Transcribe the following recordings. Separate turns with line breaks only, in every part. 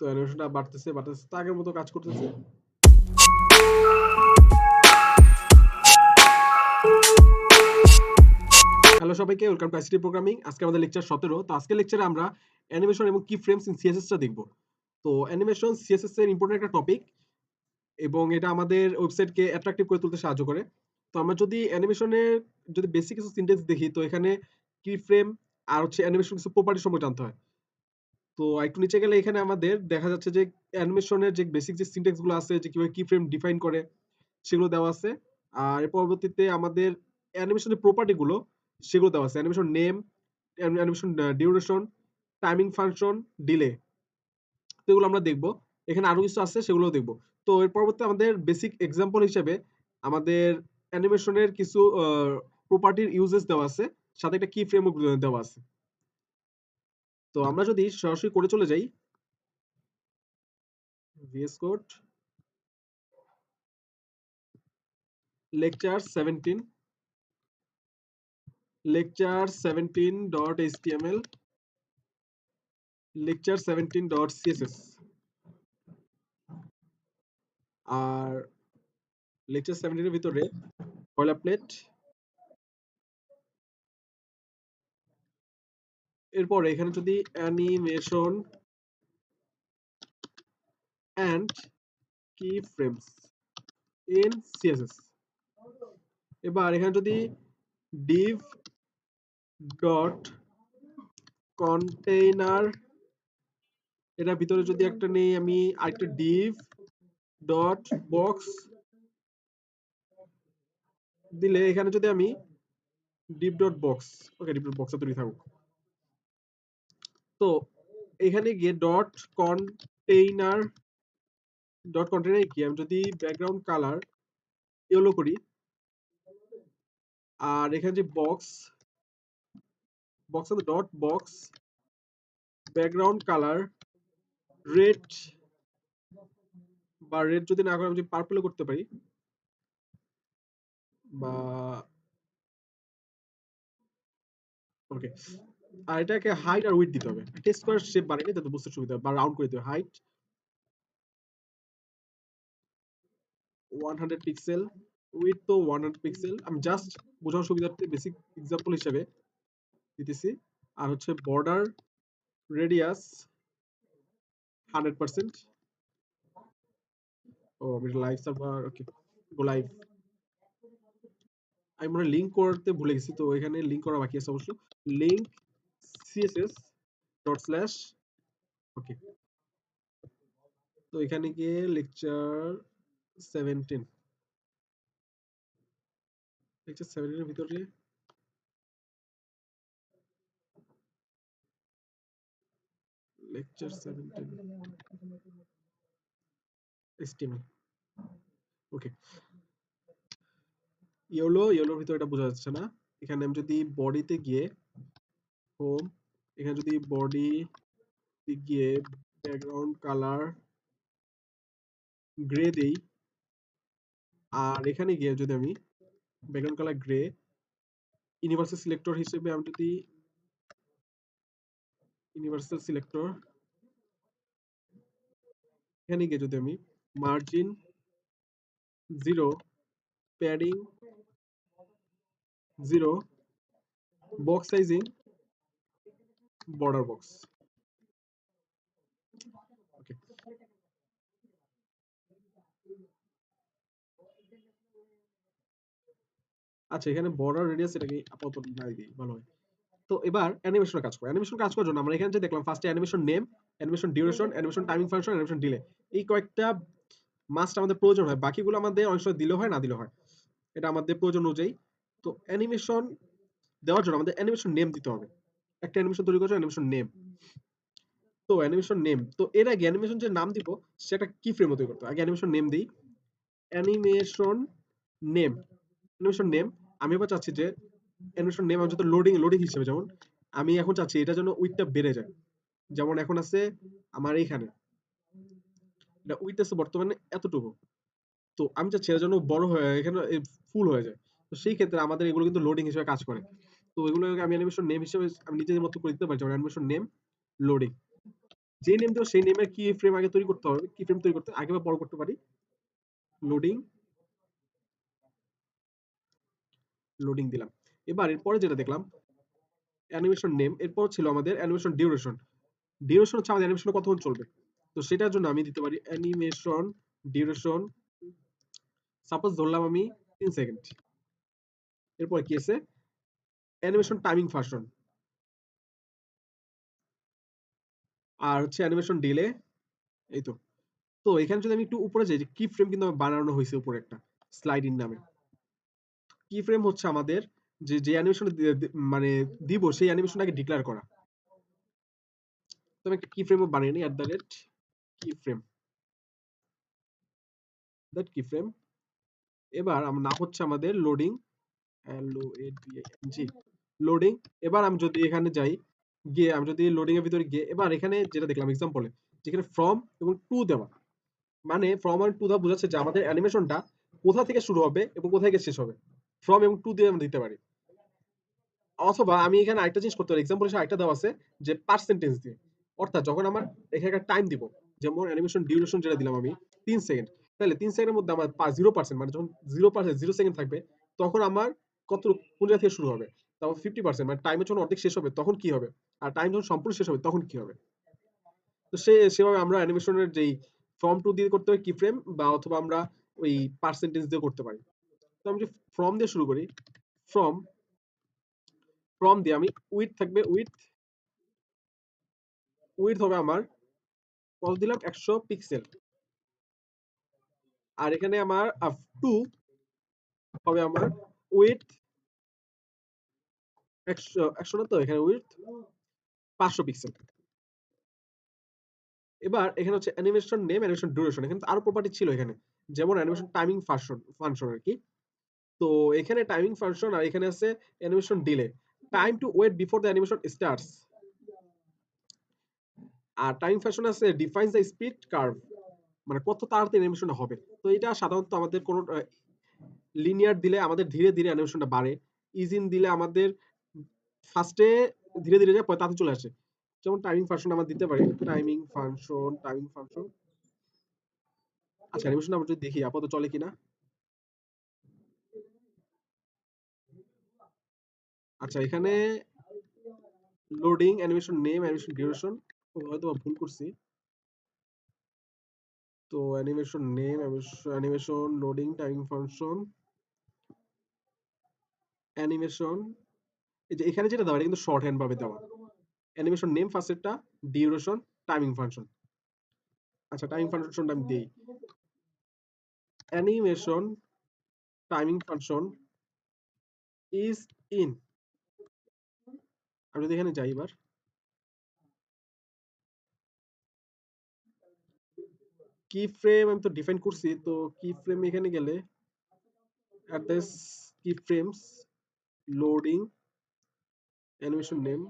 তো অ্যানিমেশনটা বাড়তেছে তো আগের মতো কাজ করতেছে। হ্যালো সবাইকে, ওয়েলকাম টু আইসিটি প্রোগ্রামিং। আজকে আমাদের লেকচার 17। তো আজকের লেকচারে আমরা অ্যানিমেশন এবং কি ফ্রেমস ইন সিএসএস টা দেখব। তো অ্যানিমেশন সিএসএস এর ইম্পর্টেন্ট একটা টপিক এবং এটা আমাদের ওয়েবসাইটকে অ্যাট্রাকটিভ করে তুলতে সাহায্য করে। তো আমরা যদি অ্যানিমেশনের বেসিক কিছু সিনট্যাক্স দেখি, তো এখানে কি ফ্রেম আর হচ্ছে অ্যানিমেশন কিছু প্রপার্টি সম্পর্কে জানতে হয়। তো একটু নিচে গেলে এখানে আমাদের দেখা যাচ্ছে যে অ্যানিমেশনের যে বেসিক যে সিনট্যাক্স গুলো আছে, যে কিভাবে কি ফ্রেম ডিফাইন করে, সেগুলো দেওয়া আছে। আর এর পরবর্তীতে আমাদের অ্যানিমেশনের প্রপার্টি গুলো সেগুলো দেওয়া আছে। Animation name, animation duration, timing function, delay, তো এগুলো আমরা দেখবো। এখানে আরো কিছু আছে, সেগুলোও দেখবো। তো এর পরবর্তী আমাদের বেসিক এক্সাম্পল হিসেবে আমাদের অ্যানিমেশনের কিছু প্রপার্টির ইউজেস দেওয়া আছে, সাথে একটা কি ফ্রেমও দেওয়া আছে। তো আমরা যদি সরাসরি করে চলে যাই, VS Code lecture 17 lecture17.html lecture17.css আর lecture 17 এর ভিতরে boilerplate, এরপর এখানে যদি animation and keyframes in css, এবার এখানে যদি div ডট কন্টেইনার, এটার ভিতরে যদি একটা নেই আমি আরেকটা div ডট বক্স দিলে, এখানে যদি আমি div ডট বক্স, ওকে div ডট বক্স তৈরি থাকুক। তো এখানে গিয়ে ডট কন্টেইনার কি, আমি যদি ব্যাকগ্রাউন্ড কালার ইয়েলো করি, আর এখানে যে box dot box background colour red, বা রেড যদি না করে আমি যদি পার্পল করতে পারি, বা ওকে। আর এটাকে হাইট আর উইডথ দিতে হবে। টেক্সট স্কয়ার শেপ বানাইলে যাতে বুঝতে সুবিধা হয়, বা রাউন্ড করে দিতে হবে। হাইট 100 পিক্সেল, উইডথ তো 100 পিক্সেল। আমি জাস্ট বোঝার সুবিধার্থে বেসিক এক্সাম্পল হিসেবে দিতেছি। আর হচ্ছে বর্ডার রেডিয়াস 100%। ও আমি লাইভ সার্ভার, ওকে, গো লাইভ। আমি মনে লিংক করতে ভুলে গেছি, তো এখানে লিংক করা বাকি আছে অবশ্য। লিংক সিএসএস ডট স্ল্যাশ, ওকে। তো এখানে গিয়ে লেকচার 17 এর ভিতরে লেকচার 17 HTML, ওকে। ইয়েলোর ভিতরে এটা বোঝা যাচ্ছে না। এখানে আমি যদি বডিতে গিয়ে হোম, এখানে যদি বডি গিয়ে ব্যাকগ্রাউন্ড কালার গ্রে দেই, আর এখানে গিয়ে যদি আমি background colour grey, universal selector হিসেবে আমি যদি ইউনিভার্সাল সিলেক্টর, এখানে গিয়ে যদি আমি margin 0, padding 0, box sizing border box, okay. আচ্ছা, এখানে বর্ডার রেডিয়াস এটাকে আপাতত নাই দিই, ভালো হয়। তো এবার অ্যানিমেশনের কাজ করে। অ্যানিমেশন কাজ করার জন্য আমরা এখানে যে দেখলাম, ফার্স্টে animation name, animation duration, animation timing function, animation delay, এই কয়েকটা মাস্ট আমাদের প্রয়োজন হয়। বাকিগুলো আমাদের অনেক সময় দিলেও হয়, না দিলেও হয়, এটা আমাদের প্রয়োজন অনুযায়ী। তো অ্যানিমেশন দেওয়ার জন্য আমাদের অ্যানিমেশন নেম দিতে হবে। একটা অ্যানিমেশন তৈরি করার জন্য অ্যানিমেশন নেম। তো অ্যানিমেশন নেম, তো এর আগে অ্যানিমেশন যে নাম দিব সেটা কি ফ্রেমে তৈরি করতে হবে। আগে অ্যানিমেশন নেম দিই, অ্যানিমেশন নেম, অ্যানিমেশন নেম। আমি এবার চাচ্ছি যে অ্যানিমেশন নেম আমি যত লোডিং হিসেবে, যেমন আমি এখন চাচ্ছি এটা যেন উইডথটা বেড়ে যায়। যেমন এখন আছে আমার এইখানে, এটা উইডথ আছে বর্তমানে এতটুকু। তো আমি চাচ্ছি এটা যেন বড় হয়ে এখানে ফুল হয়ে যায়। তো সেই ক্ষেত্রে আমাদের এগুলো কিন্তু লোডিং হিসেবে কাজ করে। তো এগুলো আমি অ্যানিমেশন নেম হিসেবে আমি নিজের মতো করে দিতে পারি, যেমন অ্যানিমেশন নেম লোডিং। যে নেম দেবো সেই নেমের কি ফ্রেম আগে তৈরি করতে হবে, কি ফ্রেম তৈরি করতে আগে বা পরে করতে পারি। লোডিং, লোডিং দিলাম। এবার এরপরে যেটা দেখলাম অ্যানিমেশন নেম, এরপর ছিল আমাদের অ্যানিমেশন ডিউরেশন। ডিউরেশন হচ্ছে আমাদের অ্যানিমেশন কতক্ষণ চলবে। তো সেটার জন্য আমি দিতে পারি অ্যানিমেশন ডিউরেশন, সাপোজ ধরলাম আমি 3 সেকেন্ড। এরপর কি আছে অ্যানিমেশন টাইমিং ফাংশন, আর হচ্ছে অ্যানিমেশন ডিলে। এই তো। তো এখানে যদি আমি একটু উপরে যাই, যে কি ফ্রেম কিন্তু আমার বানানো হয়েছে উপরে একটা স্লাইডিং নামে। কি ফ্রেম হচ্ছে আমাদের যে যে অ্যানিমেশন মানে দিব সেই অ্যানিমেশনটাকে ডিক্লেয়ার করা। তো আমি একটা কি ফ্রেমও বানিয়ে নিই কি ফ্রেম, কি ফ্রেম। এবার আমার নাম হচ্ছে আমাদের লোডিং, LOADING, লোডিং। এবার আমি যদি এখানে যাই, গিয়ে আমি যদি লোডিং এর ভিতরে গিয়ে এবার এখানে যেটা দেখলাম এক্সাম্পলে, যেখানে ফ্রম এবং টু দেওয়া, মানে ফ্রম আর টু দেওয়া বোঝাচ্ছে যে আমাদের অ্যানিমেশনটা কোথা থেকে শুরু হবে এবং কোথায় গিয়ে শেষ হবে। ফ্রম এবং টু দিয়ে আমরা দিতে পারি। অথবা আমি এখানে আরেকটা জিনিস করতে পারি, এক্সাম্পল হিসেবে আরেকটা দেওয়া আছে যে পার্সেন্টেজ দিয়ে। অর্থাৎ যখন আমার এখানে একটা টাইম দিব, যেমন অ্যানিমেশন ডিউরেশন যেটা দিলাম আমি 3 সেকেন্ড, তাহলে 3 সেকেন্ডের মধ্যে আমার 0%, মানে যখন 0%, 0 সেকেন্ড থাকবে তখন আমার কত, কোন জায়গা থেকে শুরু হবে। তারপর 50%, মানে টাইমের যখন অর্ধেক শেষ হবে তখন কি হবে, আর টাইম যখন সম্পূর্ণ শেষ হবে তখন কি হবে। তো সেভাবে আমরা অ্যানিমেশনের যেই ফ্রম টু দিয়ে করতে হয় কি ফ্রেম, বা অথবা আমরা ওই পার্সেন্টেজ দিয়ে করতে পারি। তো আমি যে ফ্রম দিয়ে শুরু করি, ফ্রম ফ্রম দিয়ে আমি উইথ থাকবে, উইথ হবে আমার কত দিলাম 100 পিক্সেল। আর এখানে আমার টু হবে আমার উইথ 100 না, তো এখানে উইথ 500 পিক্সেল। এবার এখানে হচ্ছে অ্যানিমেশন নেম, অ্যানিমেশন ডিউরেশন, এখানে তো আরো প্রপার্টি ছিল এখানে, যেমন অ্যানিমেশন টাইমিং ফাংশন আর কি। তো এখানে টাইমিং ফাংশন, আর এখানে আছে animation delay, time to wait before the animation starts. আর টাইম ফাংশন আছে ডিফাইন্স দ্য স্পিড কার্ভ, মানে কত তাড়াতাড়ি অ্যানিমেশনটা হবে। তো এটা সাধারণত আমাদের কোন লিনিয়ার দিলে আমাদের ধীরে ধীরে অ্যানিমেশনটা বাড়ে, ইজিন দিলে আমাদের ফার্স্টে ধীরে ধীরে যায়, পরে তাতে চলে আসে। যেমন টাইমিং ফাংশন আমরা দিতে পারি, টাইমিং ফাংশন। আচ্ছা, অ্যানিমেশন আমরা যদি দেখি আপাতত চলে কিনা। আচ্ছা, এখানে loading, animation name, animation duration, হয়তো ভুল করছি। তো animation name, animation loading, timing function, animation, এই যে এখানে যেটা দেওয়া এটা কিন্তু শর্ট হ্যান্ড ভাবে দেওয়া। অ্যানিমেশন নেম ফার্স্টেরটা, ডিউরেশন, টাইমিং ফাংশন। আচ্ছা, টাইমিং ফাংশনটা আমি দেই, animation timing function ease in. আমি যদি এখানে যাই এবার, কি ফ্রেম আমি তো ডিফাইন করছি, তো কি ফ্রেম এখানে গেলে address key frames, loading, animation name,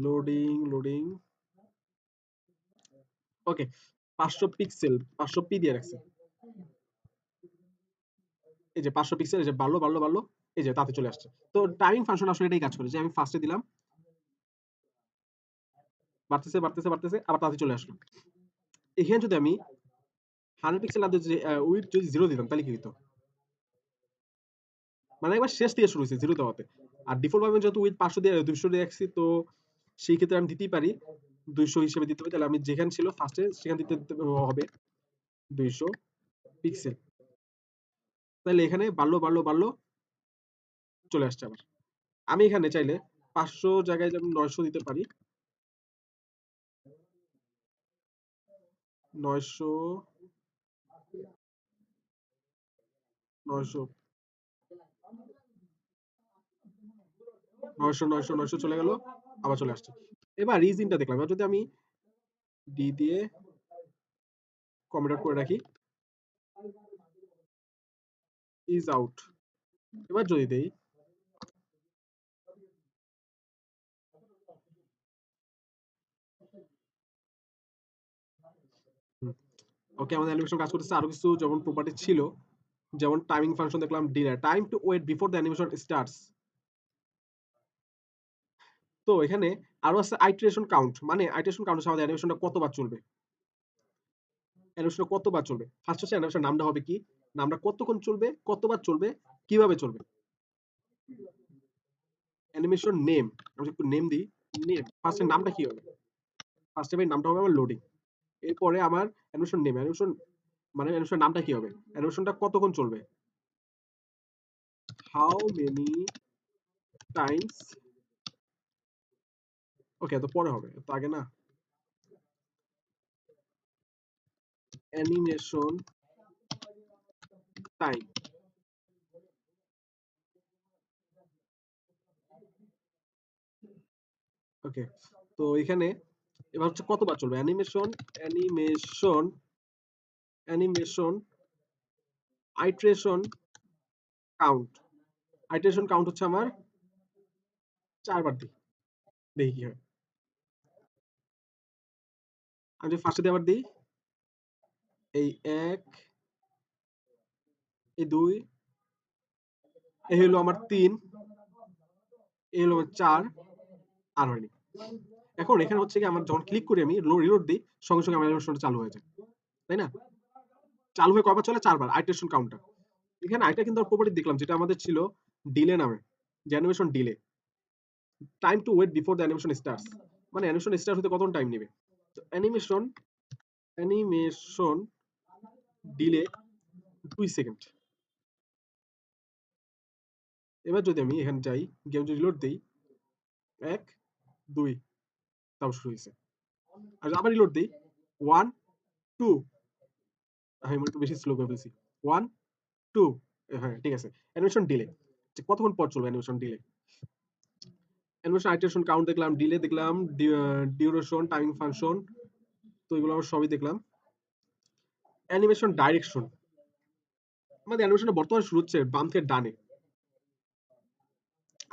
loading, okay, 500 pixel, 500 P দিয়ে রাখছে। এই যে 500 পিক্সেল, এই যে বাড়লো, এই যে তাতে চলে আসছে। তো টাইমিং ফাংশন আসলে এটাই কাজ করে, যে আমি ফার্স্টে দিলাম, বাড়তেছে, আবার তাতে চলে আসলো। এখানে যদি আমি 100 পিক্সেল আর যদি উইডথ যদি 0 দিতাম তাহলে কি হতো, মানে একবার শেষ থেকে শুরু হয়েছে 0 দেওয়াতে। আর ডিফল্ট ভাবে যেহেতু উইথ 500 দিয়ে 200 দিয়ে রাখছি, তো সেই ক্ষেত্রে আমি দিতেই পারি 200 হিসেবে দিতে হবে। তাহলে আমি যেখানে ছিল ফার্স্টে সেখানে দিতে হবে 200 পিক্সেল। তাহলে এখানে বাড়লো চলে আসছে আবার। আমি এখানে চাইলে 500 জায়গায় যেমন 900 দিতে পারি, 900, 900, 900 চলে গেল, আবার চলে আসছে। এবার রিজিনটা দেখলাম, এবার যদি আমি ডি দিয়ে কমেন্ট আউট করে রাখি, ইজ আউট। এবার যদি দেই, ওকে, আমাদের অ্যানিমেশন কাজ করতেছে। আরো কিছু যেমন প্রপার্টি ছিল, যেমন টাইমিং ফাংশন দেখলাম, delay, time to wait before the animation starts. তো এখানে আরো আছে আইটারেশন কাউন্ট, মানে আইটারেশন কাউন্ট হচ্ছে আমাদের অ্যানিমেশনটা কতবার চলবে, অ্যানিমেশনটা কতবার চলবে। ফার্স্ট হচ্ছে অ্যানিমেশন নামটা হবে কি, নামটা কতক্ষণ চলবে, কতবার চলবে, কিভাবে চলবে। অ্যানিমেশন নেম, আমি একটু নেম দিই। নেম ফার্স্টের নামটা কি হবে, ফার্স্টে ভাই নামটা হবে আমার লোডিং। এরপরে আমার অ্যানিমেশন নেম, অ্যানিমেশন মানে অ্যানিমেশন নামটা কি হবে, অ্যানিমেশনটা কতক্ষণ চলবে, হাউ মেনি টাইমস, ওকে তো পরে হবে তো আগে না, অ্যানিমেশন টাইম। ওকে, তো এখানে এবার হচ্ছে কতবার চলবে animation, animation animation iteration count, iteration count হচ্ছে আমার 4 বার দিই, দেখি কি হয়। আমি যদি ফার্স্টে দিয়ে আবার দিই, এই 1, এই 2, এই হলো আমার 3, এই হলো আমার 4, আর হয়নি। এখন এখানে হচ্ছে কি আমার যখন ক্লিক করি আমি রিলোড দিই, সঙ্গে সঙ্গে আমার অ্যানিমেশনটা চালু হয়ে যায়, তাই না? চালু হয়ে কয়বার চলে, 4 বার, আইট্রেশন কাউন্টটা। এখানে আরেকটা কিন্তু প্রপার্টি দেখলাম যেটা আমাদের ছিল ডিলে নামে, যে animation delay, time to wait before the animation starts, মানে অ্যানিমেশন স্টার্ট হতে কতক্ষণ টাইম নেবে। তো অ্যানিমেশন ডিলে 2 সেকেন্ড। এবার যদি আমি এখানে যাই, গেম যদি রিলোড দিই, 1, 2, তারপর শুরু হয়েছে। আর আবার রিলোড দিই, 1, 2, আমি একটু বেশি স্লো করে ফেলছি, 1, 2, হ্যাঁ ঠিক আছে। অ্যানিমেশন ডিলে, কতক্ষণ পর চলবে animation delay, animation iteration count দেখলাম, ডিলে দেখলাম, ডিউরেশন, টাইমিং ফাংশন, তো এগুলো আমরা সবই দেখলাম। অ্যানিমেশন ডাইরেকশন, আমাদের অ্যানিমেশনটা বর্তমানে শুরু হচ্ছে বাম থেকে ডানে।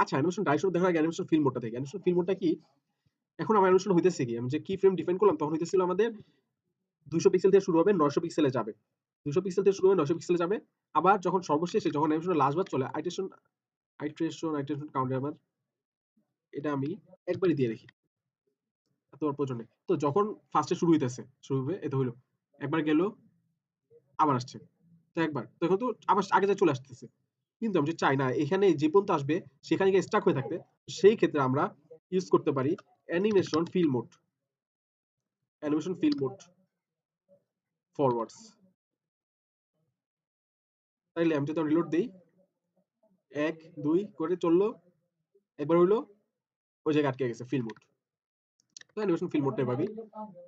আচ্ছা, অ্যানিমেশন ডাইরেকশন দেখার আগে অ্যানিমেশন ফিল্ম মোডটা থেকে, অ্যানিমেশন ফিল্ম মোডটা কি, এখন আমার অ্যানিমেশন হইতেছে কি, আমি যে কি ফ্রেম ডিফাইন করলাম তখন হইতেছিল আমাদের 200 পিক্সেল থেকে শুরু হবে, 900 পিক্সেলে যাবে, 200 পিক্সেল থেকে শুরু হবে, 900 পিক্সেলে যাবে। আবার যখন সর্বশেষে যখন অ্যানিমেশন লাস্ট বার চলে, আইটারেশন কাউন্টে আমার, এটা আমি একবারই দিয়ে রাখি, এতবার প্রয়োজন নেই। তো যখন ফার্স্টে শুরু হইতেছে, শুরু হবে, এটা হইলো একবার গেল, আবার আসছে, তো একবার, তো এখন তো আবার আগে যা চলে আসতেছে। কিন্তু আমি যদি চাই না এখানে যে পর্যন্ত আসবে সেখানে গিয়ে স্টাক হয়ে থাকতে, সেই ক্ষেত্রে আমরা ইউজ করতে পারি animation fill mode, animation fill mode forwards. তাইলে আমি যদি রিলোড দিই, 1, 2 করে চললো, একবার হইলো, ওই জায়গায় আটকে গেছে ফিল মোড, তো অ্যানিমেশন ফিল মোডটাই পাবি।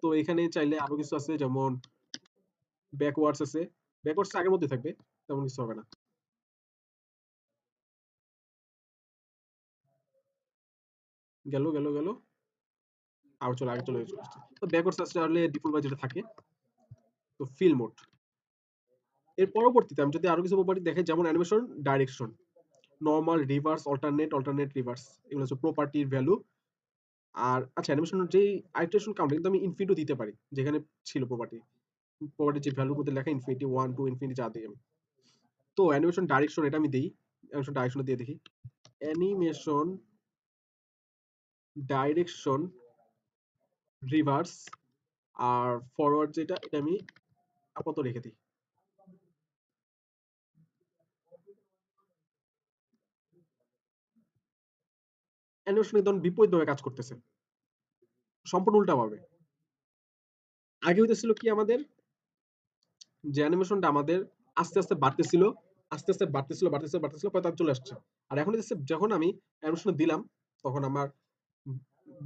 তো এখানে চাইলে আরো কিছু আছে, যেমন ব্যাকওয়ার্ডস আছে, ব্যাকওয়ার্ডস আগের মধ্যে থাকবে, তেমন কিছু হবে না। গেল গেল গেল, আবার চলে আগে চলে আসছে। তো ব্যাকওয়ার্ডস আসলে ডিফল্ট ভাবে যেটা থাকে, তো ফিল মোড। এর পরবর্তীতে আমি যদি আরো কিছু প্রপার্টি দেখাই, যেমন animation direction, normal, reverse, alternate, alternate reverse, এগুলো হচ্ছে প্রপার্টির ভ্যালু। আর আচ্ছা, অ্যানিমেশনের যেই আইটারেশন কাউন্ট কিন্তু আমি ইনফিনিটিও দিতে পারি, যেখানে ছিল প্রপার্টি, প্রপার্টির যে ভ্যালুর মধ্যে লেখা ইনফিনিটি, 1, 2 ইনফিনিটি যা দিই আমি। তো অ্যানিমেশন ডাইরেকশন এটা আমি দেই, অ্যানিমেশন ডাইরেকশন দিয়ে দেখি, animation direction rivers are forward যেটা, এটা আমি আপাতত রেখে দিই। অ্যানিমেশন একদম বিপরীতভাবে কাজ করতেছে, সম্পূর্ণ উল্টা ভাবে। আগে হইতেছিল কি আমাদের, যে অ্যানিমেশনটা আমাদের আস্তে আস্তে বাড়তেছিল, আস্তে আস্তে বাড়তেছিল পরে তার চলে আসছে। আর এখন হচ্ছে যখন আমি অ্যানিমেশন দিলাম, তখন আমার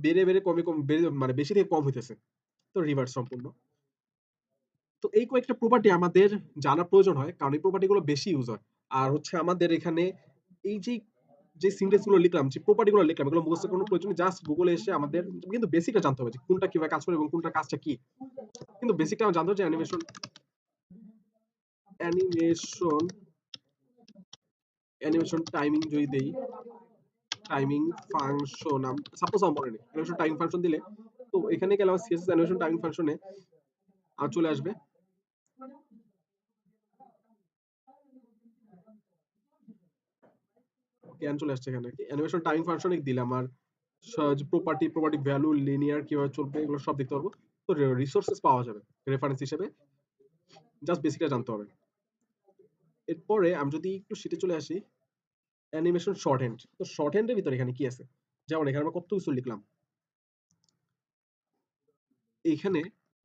বেড়ে বেড়ে কমে কম বেড়ে, মানে বেশি থেকে কম হইতেছে, তো রিভার্স সম্পূর্ণ। তো এই কয়েকটা প্রপার্টি আমাদের জানা প্রয়োজন হয়, কারণ এই প্রপার্টি গুলো বেশি ইউজ হয়। আর হচ্ছে আমাদের এখানে এই যে যে সিনটেক্স গুলো লিখলাম, যে প্রপার্টি গুলো লিখলাম, এগুলো মুখস্থ কোনো প্রয়োজন নেই, জাস্ট গুগলে এসে আমাদের কিন্তু বেসিকটা জানতে হবে যে কোনটা কিভাবে কাজ করে এবং কোনটা কাজটা কি। কিন্তু বেসিকটা আমরা জানতে হবে যে অ্যানিমেশন অ্যানিমেশন টাইমিং যদি দেই, টাইমিং ফাংশন, সাপোজ আমার মনে নেই, অ্যানিমেশন টাইমিং ফাংশন দিলে, তো এখানে গেলে আমার সিএসএস অ্যানিমেশন টাইমিং ফাংশনে আর চলে আসবে, কেন চলে আসছে এখানে, অ্যানিমেশন টাইমিং ফাংশনে দিলাম আর প্রপার্টি ভ্যালু লিনিয়ার কিভাবে চলবে এগুলো সব দেখতে পারবো। তো রিসোর্সেস পাওয়া যাবে রেফারেন্স হিসেবে, জাস্ট বেসিকটা জানতে হবে। এরপরে আমি যদি একটু শীটে চলে আসি, অ্যানিমেশন শর্ট হ্যান্ড। তো শর্ট হ্যান্ডের ভিতরে এখানে কি আছে, যেমন এখানে আমরা কত কিছু লিখলাম। এইখানে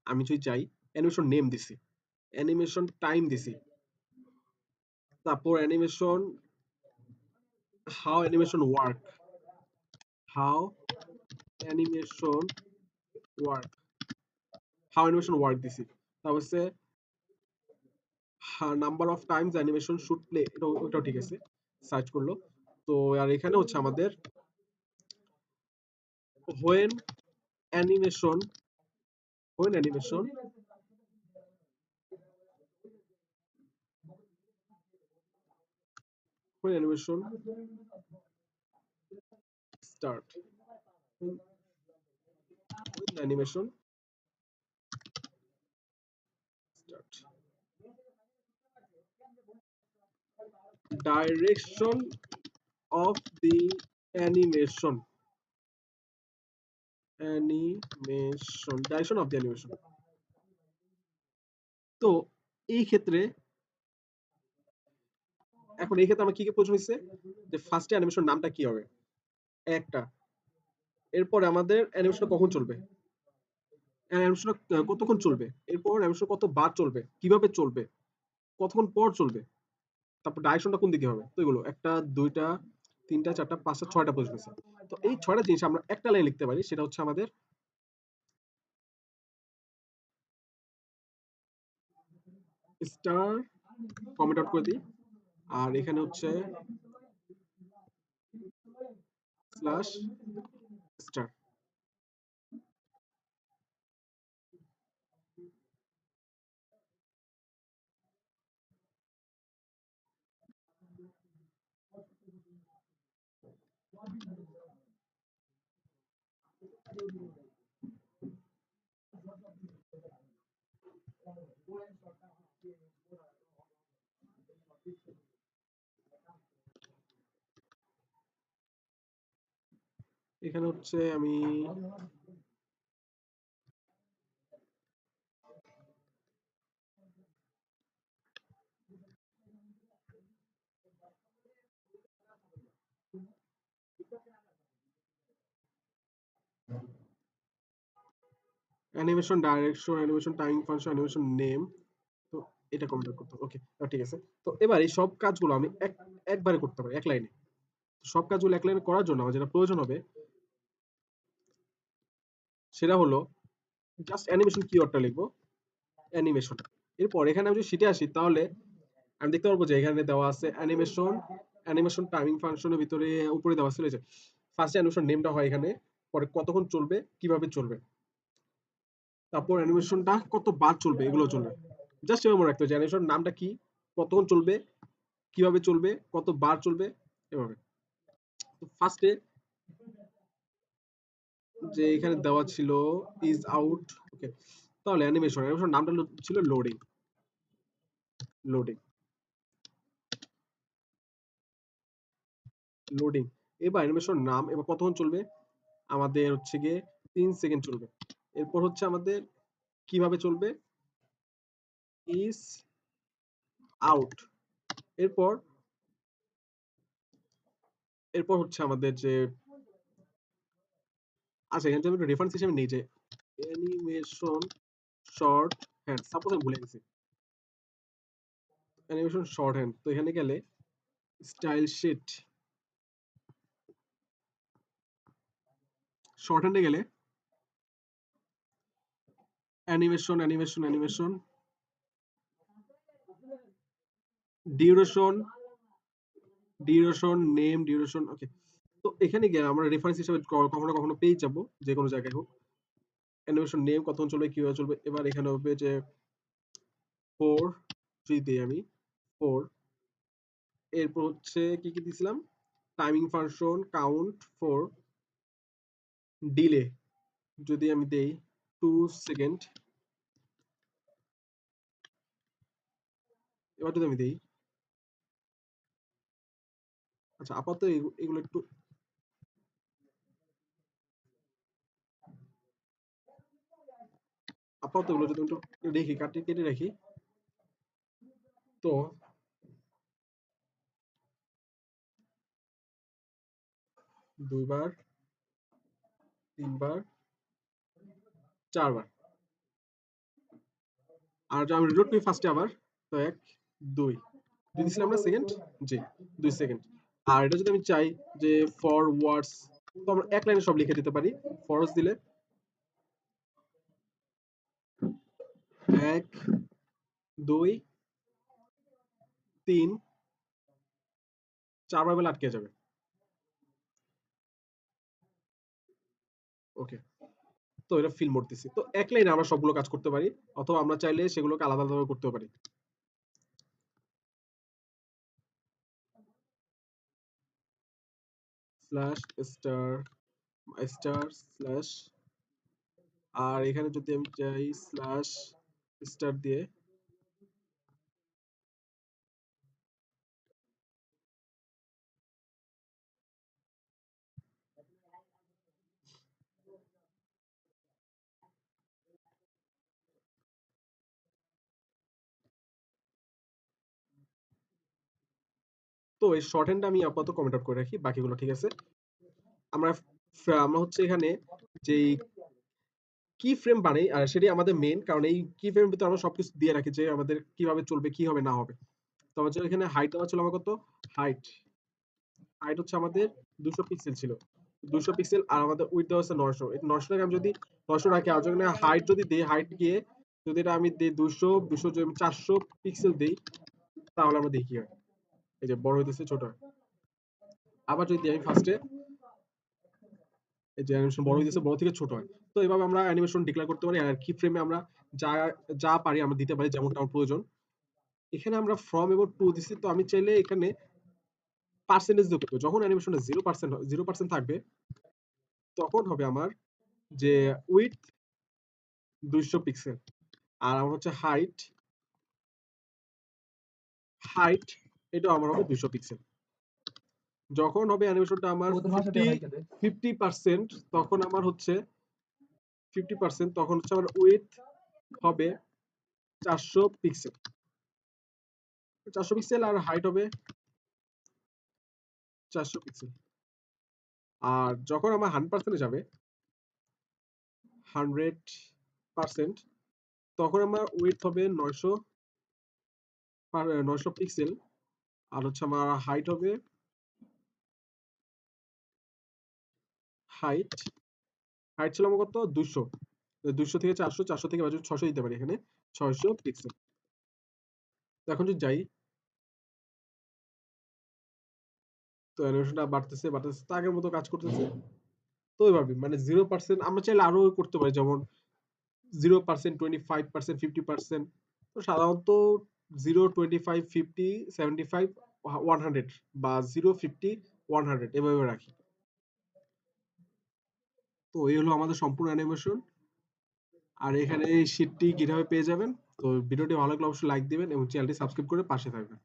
আমি যদি চাই অ্যানিমেশন নেম দিছি, অ্যানিমেশন টাইম দিছি, তারপর animation how animation work, how animation work, how animation work দিছি। তারপর হচ্ছে number of Times animation should play, ওটাও ঠিক আছে, সার্চ করলো। তো আর এখানে হচ্ছে আমাদের when animation, when animation when animation start, when animation start, direction of the animation, direction of the animation. তো এই ক্ষেত্রে এখন এই ক্ষেত্রে আমার কি কি প্রয়োজন হচ্ছে, যে ফার্স্টে অ্যানিমেশন নামটা কি হবে একটা, এরপরে আমাদের অ্যানিমেশন কখন চলবে, অ্যানিমেশন কতক্ষণ চলবে, এরপর অ্যানিমেশন কত বার চলবে, কিভাবে চলবে, কতক্ষণ পর চলবে, তারপর ডাইরেকশনটা কোন দিকে হবে। তো এগুলো একটা, দুইটা, তিনটা, চারটা, পাঁচটা, ছয়টা প্রশ্ন আছে। তো এই ছয়টা জিনিস আমরা একটা লাইন লিখতে পারি, সেটা হচ্ছে আমাদের স্টার, কমেন্ট আউট করে দিই। আর এখানে হচ্ছে স্ল্যাশ স্টার। এখানে হচ্ছে আমি animation direction, animation time function, animation name, তো এটা কমেন্ট করতে হবে। ওকে, ঠিক আছে। তো এবার এই সব কাজগুলো আমি একবারে করতে পারি এক লাইনে। সব কাজগুলো এক লাইনে করার জন্য আমার যেটা প্রয়োজন হবে সেটা হলো জাস্ট অ্যানিমেশন কিওয়ার্ডটা লিখবো, অ্যানিমেশন। এরপর এখানে আমি যদি শিটে আসি, তাহলে আমি দেখতে পারবো যে এখানে দেওয়া আছে অ্যানিমেশন, অ্যানিমেশন টাইমিং ফাংশনের ভিতরে উপরে দেওয়া ছিল যে ফার্স্ট অ্যানিমেশন নেমটা হয় এখানে, পরে কতক্ষণ চলবে, কিভাবে চলবে, তারপর অ্যানিমেশনটা কত বার চলবে, এগুলো চলবে। জাস্ট এভাবে মনে রাখতে হবে যে অ্যানিমেশন নামটা কি, কতক্ষণ চলবে, কিভাবে চলবে, কত বার চলবে, এভাবে। তো ফার্স্টে যে এখানে দেওয়া ছিল ইজ আউট, ওকে, তাহলে অ্যানিমেশন নামটা ছিল লোডিং, লোডিং, লোডিং। এবার অ্যানিমেশন নাম এবার কতক্ষণ চলবে, আমাদের হচ্ছে গিয়ে 3 সেকেন্ড চলবে। এরপর হচ্ছে আমাদের কিভাবে চলবে, ইজ আউট। এরপর এরপর হচ্ছে আমাদের যে, আচ্ছা এখানে আমি রেফারেন্স হিসেবে নিই যে অ্যানিমেশন শর্ট হ্যান্ড, সাপোজ আমি ভুলে গেছি অ্যানিমেশন শর্ট হ্যান্ড, তো এখানে গেলে স্টাইল শিট, শর্ট হ্যান্ডে গেলে অ্যানিমেশন ডিউরেশন, নেম ডিউরেশন, ওকে। তো এখানে গিয়ে আমরা রেফারেন্স হিসেবে কখনো কখনো পেয়ে যাবো, যে কোনো জায়গায় হোক। অ্যানিমেশন নেম কতক্ষণ চলবে, কিভাবে চলবে। এবার এখানে হবে যে 4, যদি দিই আমি 4, এরপর হচ্ছে কি কি দিছিলাম, টাইমিং ফাংশন কাউন্ট 4, ডিলে যদি আমি দেই 2 সেকেন্ড, এবার যদি আমি দেই, আচ্ছা আপাতত এগুলো একটু আপাতত এগুলো যদি একটু রেখি, কেটে রাখি। তো দুইবার, তিনবার, চারবার। আর আমি রিলোড করি ফার্স্টে আবার। তো 1, 2 দিছিলাম না সেকেন্ড? জি, 2 সেকেন্ড। আর এটা যদি আমি চাই যে ফরওয়ার্ডস, তো আমরা এক লাইনে সব লিখে দিতে পারি। ফরওয়ার্ডস দিলে 1, 2, 3, 4 বার বলে আটকে যাবে। ওকে। তো এটা ফিল মোড দিছি। তো এক লাইনে আমরা সবগুলো কাজ করতে পারি, অথবা আমরা চাইলে সেগুলোকে আলাদা আলাদা করতেও পারি। স্ল্যাশ স্টার স্টার স্ল্যাশ, আর এখানে যদি আমি চাই স্ল্যাশ স্টার দিয়ে, তো এই শর্ট হ্যান্ডটা আমি আপাতত কমেন্ট আউট করে রাখি, বাকিগুলো ঠিক আছে। আমরা আমরা হচ্ছে এখানে যেই কি ফ্রেম বানাই, আর সেটাই আমাদের মেইন, কারণ এই কি ফ্রেমের ভিতরে আমরা সবকিছু দিয়ে রাখি যে আমাদের কিভাবে চলবে, কি হবে না হবে। তো আমার জন্য এখানে হাইট দেওয়া ছিল আমার কত, হাইট হাইট হচ্ছে আমাদের 200 পিক্সেল ছিল, 200 পিক্সেল। আর আমাদের উইডথ দেওয়া আছে 900। 900 টাকে আমি যদি 900 রাখি, আর যখন হাইট যদি দিই, হাইট গিয়ে যদি এটা আমি দিই 200, 200 যদি আমি 400 পিক্সেল দিই, তাহলে আমরা দেখি কি হয়। এই যে বড় হইতেছে, ছোট হয়। আবার যদি আমি ফার্স্টে, এই যে অ্যানিমেশন বড় হইতেছে, বড় থেকে ছোট হয়। তো এভাবে আমরা অ্যানিমেশন ডিক্লেয়ার করতে পারি। আর কি ফ্রেমে আমরা যা যা পারি আমরা দিতে পারি, যেমনটা আমার প্রয়োজন। এখানে আমরা ফ্রম এবং টু দিছি, তো আমি চাইলে এখানে পার্সেন্টেজ দিয়ে করতে পারি। যখন অ্যানিমেশনটা 0% থাকবে, তখন হবে আমার যে উইডথ 200 পিক্সেল, আর আমার হচ্ছে হাইট, হাইট এটাও আমার হবে 200 পিক্সেল। যখন হবে অ্যানিমেশনটা আমার 50%, তখন আমার হচ্ছে 50%, তখন হচ্ছে আমার উইডথ হবে 400 পিক্সেল, 400 পিক্সেল, আর হাইট হবে 400 পিক্সেল। আর যখন আমার 100% যাবে, 100%, তখন আমার উইডথ হবে 900 পিক্সেল, আর হচ্ছে আমার হাইট হবে, হাইট হাইট ছিল আমার কত, 200। 200 থেকে 400, 400 থেকে 600 দিতে পারি এখানে, 600 পিক্সেল। তো এখন যদি যাই, তো অ্যানিমেশনটা বাড়তেছে বাড়তেছে, তো আগের মতো কাজ করতেছে। তো ওইভাবে মানে 0%, আমরা চাইলে আরো করতে পারি, যেমন 0%, 25%, 50%। তো সাধারণত 0, 25, 50, 75, 100, বা 0, 50, 100 এভাবে রাখি। তো এই হলো আমাদের সম্পূর্ণ অ্যানিমেশন। আর এখানে এই শীটটি কিভাবে পেয়ে যাবেন। তো ভিডিওটি ভালো লাগলে অবশ্যই লাইক দিবেন এবং চ্যানেলটি সাবস্ক্রাইব করে পাশে থাকবেন।